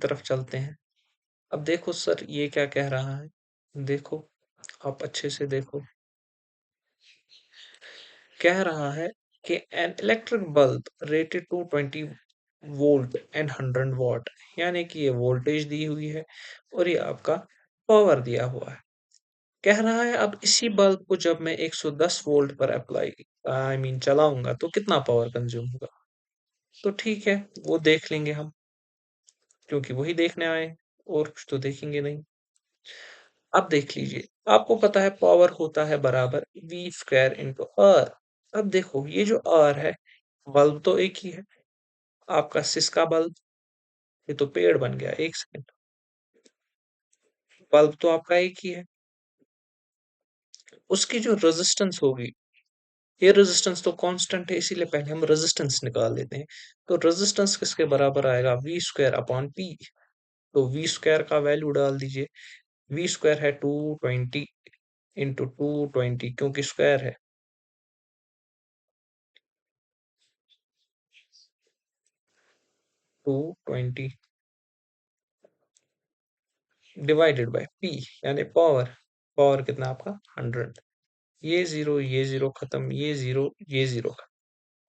तरफ चलते हैं। अब देखो सर ये क्या कह रहा है? देखो, आप अच्छे से देखो। कह रहा है कि an electric bulb rated to 20 volt and 100 watt, यानी कि ये वोल्टेज दी हुई है और ये आपका पावर दिया हुआ है। कह रहा है अब इसी बल्ब को जब मैं 110 वोल्ट पर अप्लाई चलाऊंगा तो कितना पावर कंज्यूम होगा। तो ठीक है, वो देख लेंगे हम, क्योंकि वही देखने आए हैं, और कुछ तो देखेंगे नहीं। अब देख लीजिए, आपको पता है पावर होता है बराबर वी स्क्वायर इंटू आर। अब देखो ये जो आर है, बल्ब तो एक ही है, आपका सिसका बल्ब, ये तो पेड़ बन गया। एक सेकंड, बल्ब तो आपका एक ही है, उसकी जो रेजिस्टेंस होगी, ये रेजिस्टेंस तो कांस्टेंट है, इसीलिए पहले हम रेजिस्टेंस निकाल लेते हैं। तो रेजिस्टेंस किसके बराबर आएगा? V square upon P. तो वी स्क्वायर का वैल्यू डाल दीजिए। वी स्क्वायर है 220 इंटू 220, क्योंकि स्क्वायर है। 220 डिवाइडेड बाय पी, यानी पावर। पावर कितना आपका? 100। ये जीरो खत्म, ये जीरो खत्म,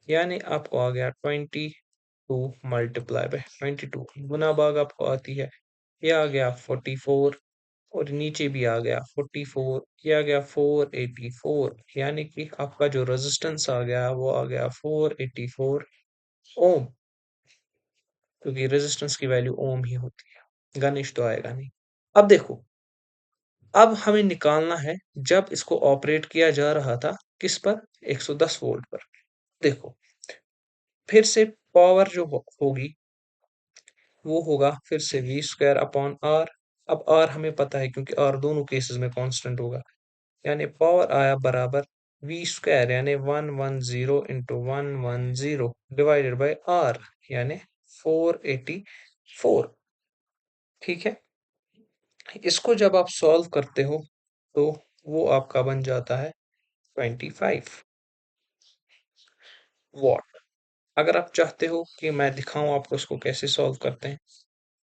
यानी आपको आ गया 22 मल्टीप्लाई बाय 22। गुना भाग आपको आती है, ये आ गया 44, और नीचे भी आ गया 44, ये आ गया 484, यानी कि आपका जो रेजिस्टेंस आ गया वो आ गया 484 ओम, क्योंकि रेजिस्टेंस की वैल्यू ओम ही होती है, गणित तो आएगा नहीं। अब देखो, अब हमें निकालना है जब इसको ऑपरेट किया जा रहा था किस पर? 110 वोल्ट पर। देखो, फिर से पावर जो होगी वो होगा फिर से वी स्क्वायर अपॉन आर। अब आर हमें पता है, क्योंकि आर दोनों केसेस में कांस्टेंट होगा, यानी पावर आया बराबर वी स्क्वायर, यानी 110 इंटू 110 डिवाइडेड बाय आर, यानी 484। ठीक है, इसको जब आप सॉल्व करते हो तो वो आपका बन जाता है 25 वॉट। अगर आप चाहते हो कि मैं दिखाऊं आपको इसको कैसे सॉल्व करते हैं,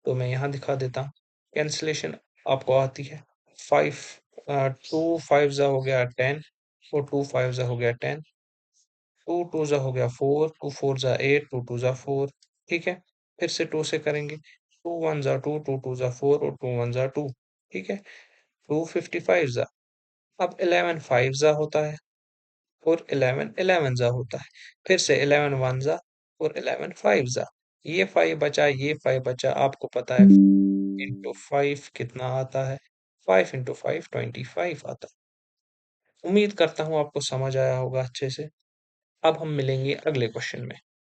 तो मैं यहाँ दिखा देता हूँ। कैंसिलेशन आपको आती है। 5 2 5 जा हो गया 10, और 2 5 जा हो गया 10, 2 2 जा हो गया 4, 2 4 जा 8, 2 2 जा 4। ठीक है, फिर से 2 से करेंगे। 2 1 जा 2, 2 2 जा 4, और 2 1 जा 2। ठीक है, 2 55 जा। अब 11 5 जा होता है, और 11 11 जा होता है। फिर से 11 1 जा, और 11 5 जा। ये 5 बचा, ये 5 बचा, आपको पता है इंटू 5 कितना आता है? 5 इंटू 5 25 आता है। उम्मीद करता हूँ आपको समझ आया होगा अच्छे से। अब हम मिलेंगे अगले क्वेश्चन में।